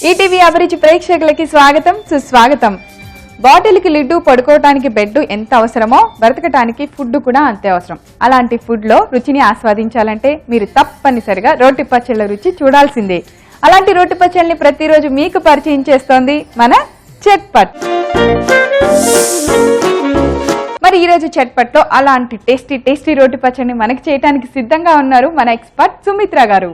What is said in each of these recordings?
ETV అభిరుచి ప్రేక్షకులకి స్వాగతం సుస్వాగతం. బాటిల్కి లిడ్డు, పడుకోవటానికి బెడ్ ఎంత అవసరమో బ్రతకటానికి ఫుడ్ కూడా అంతే అవసరం. అలాంటి ఫుడ్ లో రుచిని ఆస్వాదించాలంటే మీరు తప్పనిసరిగా రోటి పచ్చళ్ళ రుచి చూడాల్సిందే. అలాంటి రోటి పచ్చళ్ళని ప్రతిరోజు మీకు పరిచయం చేస్తోంది మన చట్పట్. మరి ఈ రోజు చట్పట్ లో అలాంటి టేస్టీ రోటి పచ్చడిని మనకి చేయడానికి సిద్ధంగా ఉన్నారు మన ఎక్స్పర్ట్ సుమిత్ర గారు.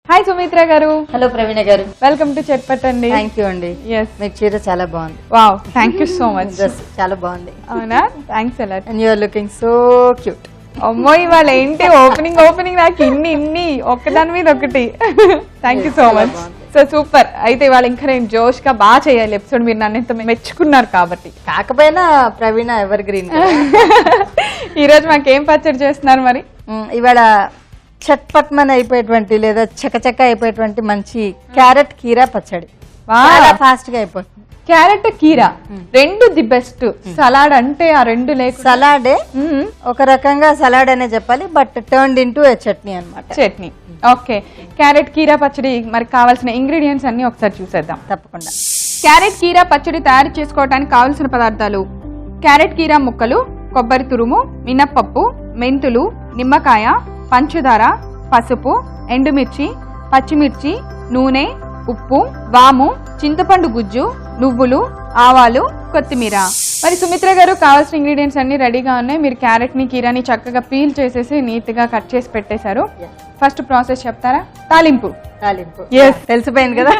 హాయ్ సుమిత్ర గారు. హలో ప్రవీణ గారు, వెల్కమ్ టు చట్పట్ అండి. థ్యాంక్ యూ అండి. మీ చీర చాలా బాగుంది. Wow, thank you so much. చాలా బాగుంది. అవునా, థ్యాంక్స్ అలా. And you are looking so cute. అమ్మో, ఇవాళ ఏంటి ఓపెనింగ్ నాకు ఇన్ని ఒక్కదాని మీద ఒకటి. Thank you so much. So super. అయితే ఇవాళ ఇంకా నేను జోష్ గా బాగా చేయాలి ఎపిసోడ్. మీరు నన్ను ఎంత మెచ్చుకున్నారు కాబట్టి. కాకపోయినా ప్రవీణ ఎవర్ గ్రీన్. ఈ రోజు మాకేం పచ్చడి చేస్తున్నారు మరి? ఇవాళ చట్పట్మన్ అయిపోయేటువంటి లేదా చకచక అయిపోయేటువంటి మంచి క్యారెట్ కీరా పచ్చడి. ఫాస్ట్ గా అయిపోతుంది. క్యారెట్ కీరా రెండు ది బెస్ట్. సలాడ్ అంటే ఆ రెండు లేక సలాడే ఒక రకంగా సలాడ్ అనే చెప్పాలి, బట్ టర్న్డ్ ఇంటూ ఏ చట్నీ అన్నమాట. చట్నీ. ఓకే, క్యారెట్ కీరా పచ్చడి మరి కావాల్సిన ఇంగ్రీడియంట్స్ అన్ని ఒకసారి చూసేద్దాం. తప్పకుండా. క్యారెట్ కీరా పచ్చడి తయారు చేసుకోవడానికి కావలసిన పదార్థాలు: క్యారెట్ కీరా ముక్కలు, కొబ్బరి తురుము, మినప్పప్పు, మెంతులు, నిమ్మకాయ, పంచదార, పసుపు, ఎండుమిర్చి, పచ్చిమిర్చి, నూనె, ఉప్పు, వాము, చింతపండు గుజ్జు, నువ్వులు, ఆవాలు, కొత్తిమీర. మరి సుమిత్ర గారు, కావాల్సిన ఇంగ్రీడియంట్స్ అన్ని రెడీగా ఉన్నాయి. మీరు క్యారెట్ ని కీరాని చక్కగా పీల్ చేసేసి నీట్ గా కట్ చేసి పెట్టేశారు. ఫస్ట్ ప్రాసెస్ చెప్తారా? తాలింపు. తెలిసిపోయింది కదా.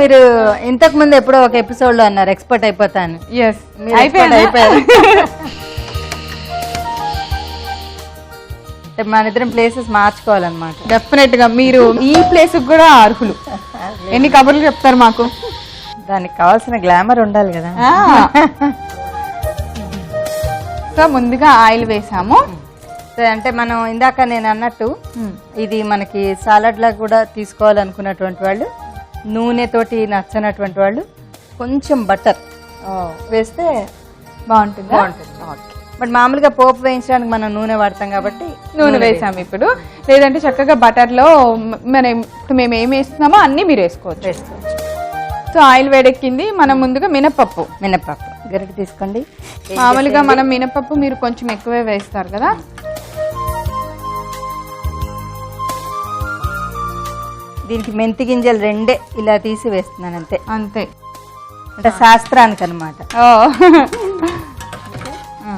మీరు ఇంతకు ముందు ఎప్పుడో ఒక ఎపిసోడ్ లో అన్నారు ఎక్స్పర్ట్ అయిపోతాను. అయిపోయారు. మన ఇద్దరం ప్లేసెస్ మార్చుకోవాలన్నమాట. డెఫినెట్ గా మీరు ఈ ప్లేస్ కూడా అర్హులు. ఎన్ని కబుర్లు చెప్తారు మాకు. దానికి కావాల్సిన గ్లామర్ ఉండాలి కదా. సో ముందుగా ఆయిల్ వేసాము. అంటే మనం ఇందాక నేను అన్నట్టు ఇది మనకి సాలడ్ లా కూడా తీసుకోవాలనుకున్నటువంటి వాళ్ళు, నూనెతోటి నచ్చనటువంటి వాళ్ళు కొంచెం బటర్ వేస్తే బాగుంటుంది. బట్ మామూలుగా పోపు వేయించడానికి మనం నూనె వాడతాం కాబట్టి నూనె వేసాము ఇప్పుడు. లేదంటే చక్కగా బటర్ లో మేము ఏం వేస్తున్నామో అన్ని మీరు వేసుకోవచ్చు. సో ఆయిల్ వేడెక్కింది. మనం ముందుగా మినపప్పు గరిటె తీసుకోండి. మామూలుగా మనం మినపప్పు మీరు కొంచెం ఎక్కువే వేస్తారు కదా. దీనికి మెంతి గింజలు రెండే ఇలా తీసి వేస్తున్నాను అంతే. అంతే అంటే శాస్త్రానికి అనమాట.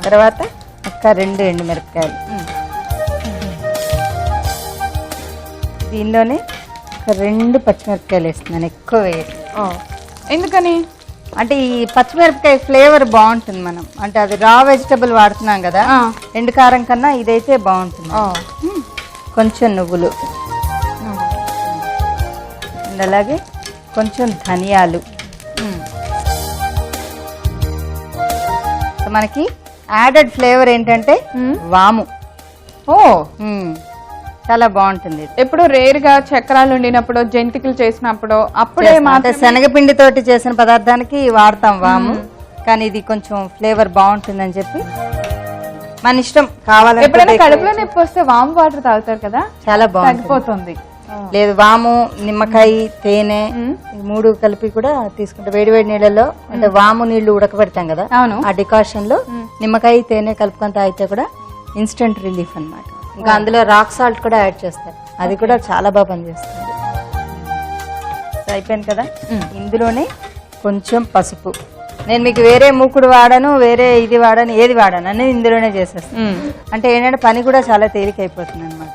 తర్వాత ఒక 2 ఎండుమిరపకాయలు, దీనిలోనే ఒక 2 పచ్చిమిరపకాయలు వేస్తున్నాను. ఎక్కువ వేయాలి. ఎందుకని అంటే ఈ పచ్చిమిరపకాయ ఫ్లేవర్ బాగుంటుంది. మనం అంటే అది రా వెజిటబుల్ వాడుతున్నాం కదా, ఎండు కారం కన్నా ఇదైతే బాగుంటుంది. కొంచెం నువ్వులు, అలాగే కొంచెం ధనియాలు. మనకి యాడెడ్ ఫ్లేవర్ ఏంటంటే వాము. చాలా బాగుంటుంది. ఎప్పుడు రేర్ గా చక్రాలు వండినప్పుడు, జంతికలు చేసినప్పుడు అప్పుడే శనగపిండి తోటి చేసిన పదార్థానికి వాడతాం వాము, కానీ ఇది కొంచెం ఫ్లేవర్ బాగుంటుందని చెప్పి మన ఇష్టం. కావాలంటే ఎప్పుడైనా కడుపులో నొప్పి వస్తే వాము వాటర్ తాగుతారు కదా, చాలా బాగుంటుంది. లేదు, వాము, నిమ్మకాయ, తేనె ఈ 3 కలిపి కూడా తీసుకుంటే వేడి నీళ్ళలో, అంటే వాము నీళ్లు ఉడకబెడతాం కదా, ఆ డికాషన్ లో నిమ్మకాయ, తేనె కలుపుకొని తాగితే కూడా ఇన్స్టెంట్ రిలీఫ్ అన్నమాట. ఇంకా అందులో రాక్ సాల్ట్ కూడా యాడ్ చేస్తారు, అది కూడా చాలా బాగా పనిచేస్తుంది. అయిపోయింది కదా. ఇందులోనే కొంచెం పసుపు. నేను మీకు వేరే మూకుడు వాడను, వేరే ఇది వాడను, ఏది వాడను అనేది ఇందులోనే చేసేస్తాను. అంటే ఏంటంటే పని కూడా చాలా తేలిక అయిపోతుంది అనమాట.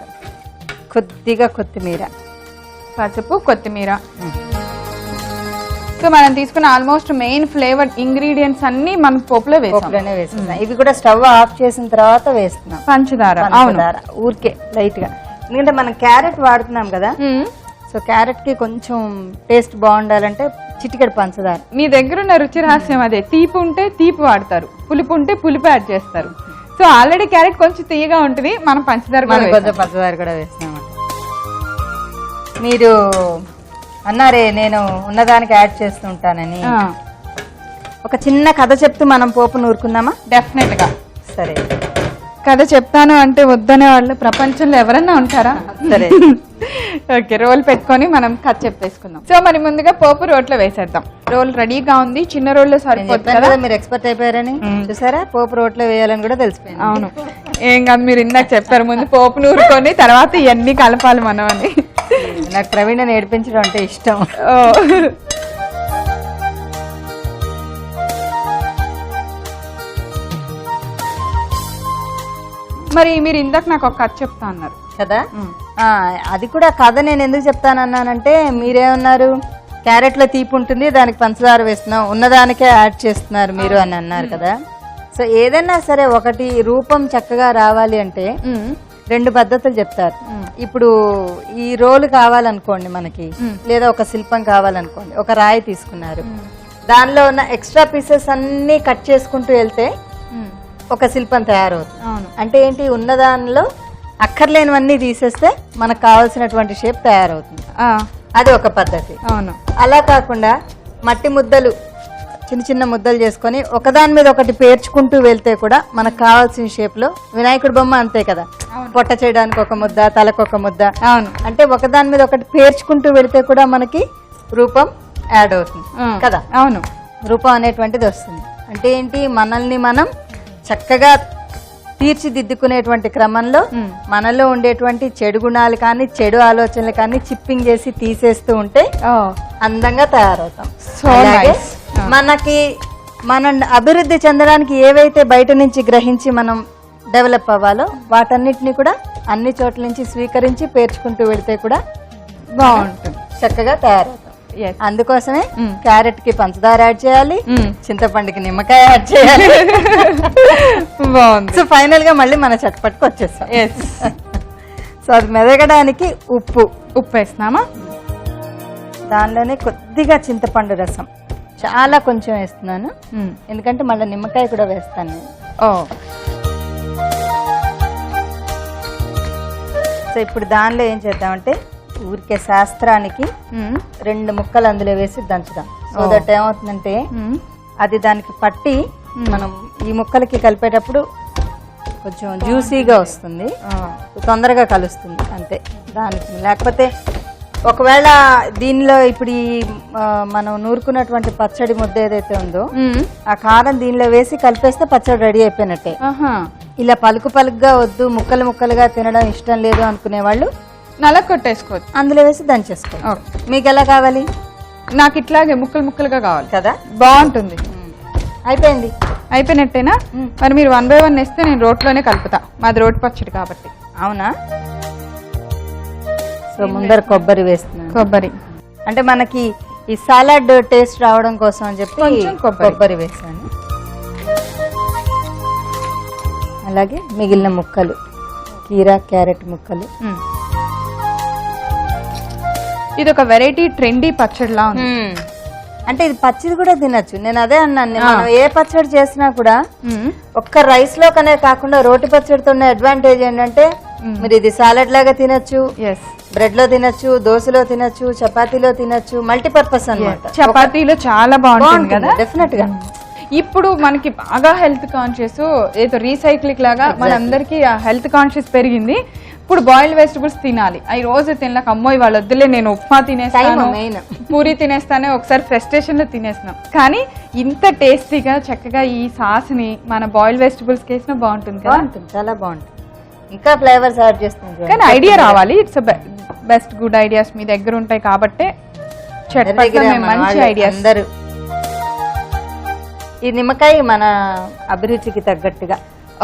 కొద్దిగా కొత్తిమీర, పసుపు, కొత్తిమీర. సో మనం తీసుకున్న ఆల్మోస్ట్ మెయిన్ ఫ్లేవర్ ఇంగ్రీడియంట్స్ అన్ని మనం పోపులోనే వేస్తున్నాం. ఇవి కూడా స్టవ్ ఆఫ్ చేసిన తర్వాత వేస్తున్నాం. పంచదార ఊరికే లైట్ గా, ఎందుకంటే మనం క్యారెట్ వాడుతున్నాం కదా. సో క్యారెట్ కి కొంచెం టేస్ట్ బాగుండాలంటే చిటికెడు పంచదార. మీ దగ్గర ఉన్న రుచి రహస్యం అదే. తీపి ఉంటే తీపి వాడతారు, పులుపు ఉంటే పులుపు యాడ్ చేస్తారు. సో ఆల్రెడీ క్యారెట్ కొంచెం తీయగా ఉంటుంది, మనం పంచదార కొంచెం పంచదార కూడా వేస్తున్నాం. మీరు అన్నారే నేను ఉన్నదానికి యాడ్ చేస్తూ ఉంటానని, ఒక చిన్న కథ చెప్తూ మనం పోపు నూరుకుందామా? డెఫినెట్ గా. సరే, కథ చెప్తాను అంటే వద్దనే వాళ్ళు ప్రపంచంలో ఎవరన్నా ఉంటారా? సరే ఓకే, రోల్ పెట్టుకొని మనం కథ చెప్పేసుకుందాం. సో మరి ముందుగా పోపు రోట్లో వేసేద్దాం. రోల్ రెడీగా ఉంది, చిన్న రోల్లో సరిపోతుంది కదా. మీరు ఎక్స్పర్ట్ అయిపోయారని చూసారా, పోపు రోట్లో వేయాలని కూడా తెలిసిపోయింది. అవును, ఏం కాదు, మీరు ఇందాక చెప్పారు ముందు పోపు నూరుకొని తర్వాత ఇవన్నీ కలపాలి మనం అని. నాకు ప్రవీణ నేర్పించడం అంటే ఇష్టం. మరి మీరు ఇందాక నాకు ఒక కథ చెప్తా అన్నారు కదా, అది కూడా కథ నేను ఎందుకు చెప్తానన్నానంటే మీరేమన్నారు, క్యారెట్ లో తీపి ఉంటుంది దానికి పంచదార వేస్తున్నాం, ఉన్నదానికే యాడ్ చేస్తున్నారు మీరు అని అన్నారు కదా. సో ఏదైనా సరే ఒకటి రూపం చక్కగా రావాలి అంటే రెండు పద్ధతులు చెప్తారు. ఇప్పుడు ఈ రోలు కావాలనుకోండి మనకి, లేదా ఒక శిల్పం కావాలనుకోండి, ఒక రాయి తీసుకున్నారు, దానిలో ఉన్న ఎక్స్ట్రా పీసెస్ అన్ని కట్ చేసుకుంటూ వెళ్తే ఒక శిల్పం తయారవుతుంది. అంటే ఏంటి, ఉన్నదానిలో అక్కర్లేనివన్నీ తీసేస్తే మనకు కావాల్సినటువంటి షేప్ తయారవుతుంది. అది ఒక పద్ధతి. అవును, అలా కాకుండా మట్టి ముద్దలు చిన్న చిన్న ముద్దలు చేసుకొని ఒకదాని మీద ఒకటి పేర్చుకుంటూ వెళ్తే కూడా మనకు కావాల్సిన షేప్ లో, వినాయకుడి బొమ్మ అంతే కదా, పొట్ట చేయడానికి ఒక ముద్ద, తలకు ఒక ముద్ద. అవును, అంటే ఒకదాని మీద ఒకటి పేర్చుకుంటూ వెళ్తే కూడా మనకి రూపం యాడ్ అవుతుంది కదా. అవును, రూపం అనేటువంటిది వస్తుంది. అంటే ఏంటి, మనల్ని మనం చక్కగా తీర్చిదిద్దుకునేటువంటి క్రమంలో మనలో ఉండేటువంటి చెడు గుణాలు కానీ చెడు ఆలోచనలు కానీ చిప్పింగ్ చేసి తీసేస్తూ ఉంటే అందంగా తయారవుతాం. అలాగే మనకి మనం అభివృద్ధి చెందడానికి ఏవైతే బయట నుంచి గ్రహించి మనం డెవలప్ అవ్వాలో వాటన్నిటిని కూడా అన్ని చోట్ల నుంచి స్వీకరించి పేర్చుకుంటూ వెళితే కూడా బాగుంటుంది, చక్కగా తయారవుతాం. అందుకోసమే క్యారెట్ కి పంచదార యాడ్ చేయాలి, చింతపండుకి నిమ్మకాయ యాడ్ చేయాలి. బాగుంది. సో ఫైనల్ గా మళ్ళీ మన చట్పట్టుకు వచ్చేస్తాం. సో అది మెదగడానికి ఉప్పు వేస్తున్నామా, దానిలోనే కొద్దిగా చింతపండు రసం చాలా కొంచెం వేస్తున్నాను, ఎందుకంటే మళ్ళీ నిమ్మకాయ కూడా వేస్తాను నేను. సో ఇప్పుడు దానిలో ఏం చేద్దామంటే ఊరికే శాస్త్రానికి 2 ముక్కలు అందులో వేసి దంచుదాం. సో దట్ ఏమవుతుందంటే అది దానికి పట్టి మనం ఈ ముక్కలకి కలిపేటప్పుడు కొంచెం జ్యూసీగా వస్తుంది, తొందరగా కలుస్తుంది అంతే దానికి. లేకపోతే ఒకవేళ దీనిలో ఇప్పుడు ఈ మనం నూరుకున్నటువంటి పచ్చడి ముద్ద ఏదైతే ఉందో ఆ కారం దీనిలో వేసి కలిపేస్తే పచ్చడి రెడీ అయిపోయినట్టే. ఇలా పలుకు పలుకుగా వద్దు, ముక్కలు ముక్కలుగా తినడం ఇష్టం లేదు అనుకునే వాళ్ళు నల్ల కొట్టేసుకోవచ్చు, అందులో వేసి దంచేసుకోవచ్చు. మీకు ఎలా కావాలి? నాకు ఇట్లాగే ముక్కలు ముక్కలుగా కావాలి కదా, బాగుంటుంది. అయిపోయింది, అయిపోయినట్టేనా? మరి మీరు 1 by 1 వేస్తే నేను రోట్లోనే కలుపుతా, మాది రోటి పచ్చడి కాబట్టి. అవునా? సో ముందర కొబ్బరి వేస్తున్నాను. కొబ్బరి అంటే మనకి ఈ సాలడ్ టేస్ట్ రావడం కోసం అని చెప్పి కొబ్బరి వేసాను. అలాగే మిగిలిన ముక్కలు కీరా క్యారెట్ ముక్కలు. ఇది ఒక వెరైటీ ట్రెండీ పచ్చడిలా ఉంది. అంటే ఇది పచ్చిది కూడా తినచ్చు. నేను అదే అన్నాను, మనం ఏ పచ్చడి చేసినా కూడా ఒక్క రైస్ లో కనే కాకుండా రోటి పచ్చడితో ఉన్న అడ్వాంటేజ్ ఏంటంటే మీరు ఇది సాలడ్ లాగా తినచ్చు, బ్రెడ్ లో తినచ్చు, దోశలో తినచ్చు, చపాతీలో తినచ్చు, మల్టీపర్పస్ అన్నమాట. చపాతీలో చాలా బాగుంటుంది కదా, డెఫినెట్ గా. ఇప్పుడు మనకి బాగా హెల్త్ కాన్షియస్, ఏదో రీసైక్లింగ్ లాగా మనందరికి హెల్త్ కాన్షియస్ పెరిగింది. ఇప్పుడు బాయిల్డ్ వెజిటబుల్స్ తినాలి, అవి రోజు తినలేక అమ్మో ఇవాళ వద్దులే నేను ఉప్మా తినేస్తాను, పూరి తినేస్తానే, ఒకసారి ఫ్రస్ట్రేషన్ లో తినేస్తున్నాం. కానీ ఇంత టేస్టీగా చక్కగా ఈ సాస్ ని మన బాయిల్డ్ వెజిటబుల్స్ కేసినా బాగుంటుంది కదా, చాలా బాగుంటుంది. ఇంకా ఫ్లేవర్స్ యాడ్ చేస్తుంది, కానీ ఐడియా రావాలి. ఇట్స్ బెస్ట్ గుడ్ ఐడియాస్ మీ దగ్గర ఉంటాయి కాబట్టి మంచి ఐడియాస్. అందరూ ఈ నిమ్మకాయ మన అభిరుచికి తగ్గట్టుగా.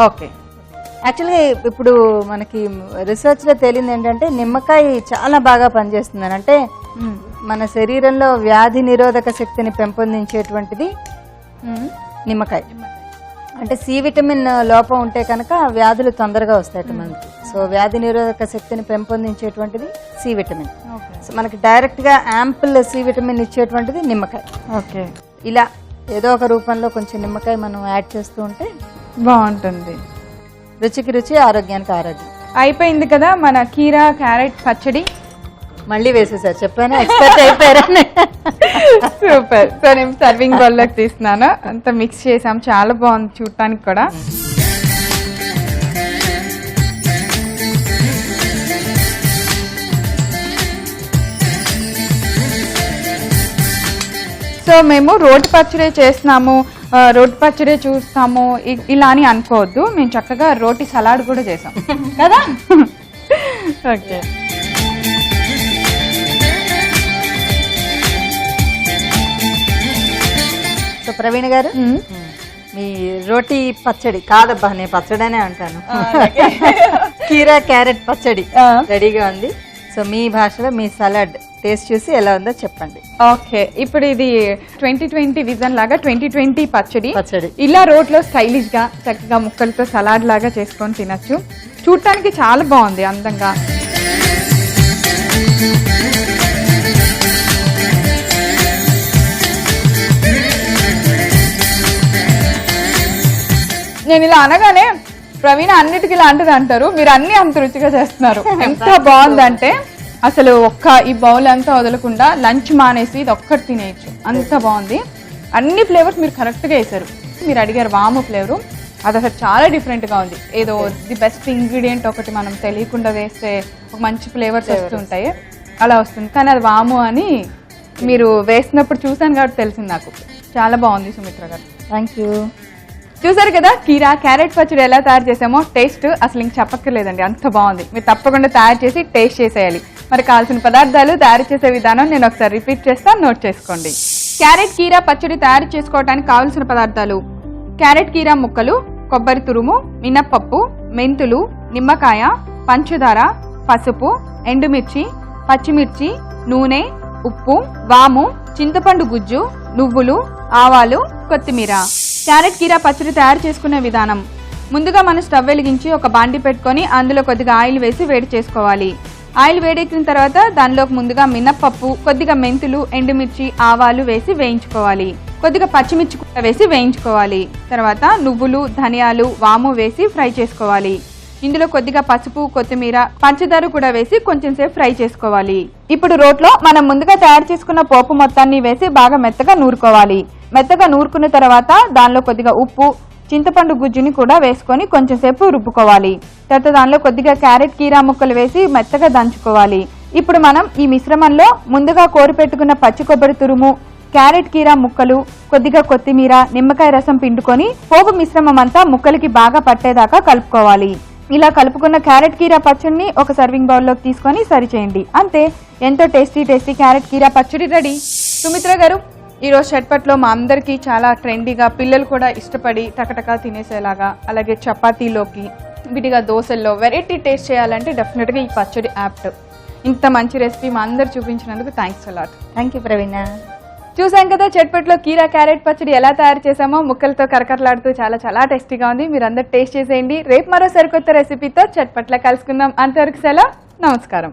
ఓకే, యాక్చువల్గా ఇప్పుడు మనకి రీసెర్చ్ లో తేలింది ఏంటంటే నిమ్మకాయ చాలా బాగా పనిచేస్తుంది. అంటే మన శరీరంలో వ్యాధి నిరోధక శక్తిని పెంపొందించేటువంటిది నిమ్మకాయ. అంటే సి విటమిన్ లోపం ఉంటే కనుక వ్యాధులు తొందరగా వస్తాయి మనకి. సో వ్యాధి నిరోధక శక్తిని పెంపొందించేటువంటిది సి విటమిన్. సో మనకి డైరెక్ట్ గా యాంపుల్ సి విటమిన్ ఇచ్చేటువంటిది నిమ్మకాయ. ఓకే, ఇలా ఏదో ఒక రూపంలో కొంచెం నిమ్మకాయ మనం యాడ్ చేస్తూ ఉంటే బాగుంటుంది. రుచికి రుచి, ఆరోగ్యానికి ఆరోగ్యం. అయిపోయింది కదా మన కీరా క్యారెట్ పచ్చడి. మళ్ళీ వేసేసారు, చెప్పాను ఎక్స్పర్ట్ అయిపోయారని. సూపర్. సో నేను సర్వింగ్ బౌల్ లోకి తీస్తున్నాను, అంతా మిక్స్ చేసాం, చాలా బాగుంది చూడటానికి కూడా. సో మేము రోటి పచ్చడి చేస్తున్నాము, రోటి పచ్చడి చూస్తాము ఇలా అని అనుకోవద్దు. మేము చక్కగా రోటి సలాడ్ కూడా చేసాం కదా. ఓకే, సో ప్రవీణ్ గారు మీ రోటీ పచ్చడి కాదబ్బా, నేను పచ్చడనే అంటాను, కీరా క్యారెట్ పచ్చడి రెడీగా ఉంది. సో మీ భాషలో మీ సలాడ్ టేస్ట్ చూసి ఎలా ఉందో చెప్పండి. ఓకే, ఇప్పుడు ఇది 2020 విజన్ లాగా 2020 పచ్చడి. పచ్చడి ఇలా రోట్లో స్టైలిష్ గా చక్కగా ముక్కలతో సలాడ్ లాగా చేసుకొని తినచ్చు. చూడటానికి చాలా బాగుంది, అందంగా. నేను ఇలా అనగానే ప్రవీణ అన్నిటికీ ఇలాంటిది అంటారు, మీరు అన్ని అంత రుచిగా చేస్తున్నారు. ఎంత బాగుందంటే అసలు ఈ బౌల్ అంతా వదలకుండా లంచ్ మానేసి ఇది ఒక్కటి తినేయచ్చు, అంత బాగుంది. అన్ని ఫ్లేవర్స్ మీరు కరెక్ట్గా వేసారు. మీరు అడిగారు వాము ఫ్లేవరు, అది అసలు చాలా డిఫరెంట్గా ఉంది. ఏదో ది బెస్ట్ ఇంగ్రీడియంట్ ఒకటి మనం తెలియకుండా వేస్తే ఒక మంచి ఫ్లేవర్స్ వస్తుంటాయి, అలా వస్తుంది. కానీ అది వాము అని మీరు వేసినప్పుడు చూసాను కాబట్టి తెలిసింది నాకు. చాలా బాగుంది సుమిత్ర గారు, థ్యాంక్ యూ. చూసారు కదా కీరా క్యారెట్ పచ్చడి ఎలా తయారు చేసామో. టేస్ట్ అసలు ఇంక చెప్పక్కర్లేదండి, అంత బాగుంది. మీరు తప్పకుండా తయారు చేసి టేస్ట్ చేసేయాలి. మరి కావాల్సిన పదార్థాలు, తయారు చేసే విధానం నేను ఒకసారి రిపీట్ చేస్తాను, నోట్ చేసుకోండి. క్యారెట్ కీరా పచ్చడి తయారు చేసుకోవడానికి కావాల్సిన పదార్థాలు: క్యారెట్ కీరా ముక్కలు, కొబ్బరి తురుము, మినప్పప్పు, మెంతులు, నిమ్మకాయ, పంచదార, పసుపు, ఎండుమిర్చి, పచ్చిమిర్చి, నూనె, ఉప్పు, వాము, చింతపండు గుజ్జు, నువ్వులు, ఆవాలు, కొత్తిమీర. క్యారెట్ కీరా పచ్చడి తయారు చేసుకునే విధానం: ముందుగా మనం స్టవ్ వెలిగించి ఒక బాండి పెట్టుకొని అందులో కొద్దిగా ఆయిల్ వేసి వేడి చేసుకోవాలి. ఆయిల్ వేడెక్కిన తర్వాత దానిలోకి ముందుగా మినప్పప్పు, కొద్దిగా మెంతులు, ఎండుమిర్చి, ఆవాలు వేసి వేయించుకోవాలి. కొద్దిగా పచ్చిమిర్చి కూడా వేసి వేయించుకోవాలి. తర్వాత నువ్వులు, ధనియాలు, వాము వేసి ఫ్రై చేసుకోవాలి. ఇందులో కొద్దిగా పసుపు, కొత్తిమీర, పంచదార కూడా వేసి కొంచెం సేపు ఫ్రై చేసుకోవాలి. ఇప్పుడు రోట్లో మనం ముందుగా తయారు చేసుకున్న పోపు మొత్తాన్ని వేసి బాగా మెత్తగా నూరుకోవాలి. మెత్తగా నూరుకున్న తర్వాత దానిలో కొద్దిగా ఉప్పు, చింతపండు గుజ్జుని కూడా వేసుకొని కొంచెం సేపు రుబ్బుకోవాలి. తర్వాత దానిలో కొద్దిగా క్యారెట్ కీరా ముక్కలు వేసి మెత్తగా దంచుకోవాలి. ఇప్పుడు మనం ఈ మిశ్రమంలో ముందుగా కోరి పెట్టుకున్న పచ్చి కొబ్బరి తురుము, క్యారెట్ కీరా ముక్కలు, కొద్దిగా కొత్తిమీర, నిమ్మకాయ రసం పిండుకొని పోపు మిశ్రమం అంతా ముక్కలకి బాగా పట్టేదాకా కలుపుకోవాలి. ఇలా కలుపుకున్న క్యారెట్ కీరా పచ్చడిని ఒక సర్వింగ్ బౌల్లోకి తీసుకొని సర్వ్ చేయండి. అంతే, ఎంతో టేస్టీ క్యారెట్ కీరా పచ్చడి రెడీ. సుమిత్ర గారు, ఈరోజు చట్పట్లో మా అందరికీ చాలా ట్రెండీగా, పిల్లలు కూడా ఇష్టపడి టకటకా తినేసేలాగా, అలాగే చపాతీలోకి, విడిగా దోశల్లో వెరైటీ టేస్ట్ చేయాలంటే డెఫినెట్గా ఈ పచ్చడి యాప్ట్. ఇంత మంచి రెసిపీ మా అందరు చూపించినందుకు థ్యాంక్స్ అలాట్. థ్యాంక్ యూ ప్రవీణ. చూసాం కదా చట్పట్లో కీరా క్యారెట్ పచ్చడి ఎలా తయారు చేసామో. ముక్కలతో కరకరలాడుతూ చాలా టేస్టీగా ఉంది. మీరు అందరు టేస్ట్ చేసేయండి. రేపు మరో సరికొత్త రెసిపీతో చట్పట్లో కలుసుకుందాం. అంతవరకు సెలవు, నమస్కారం.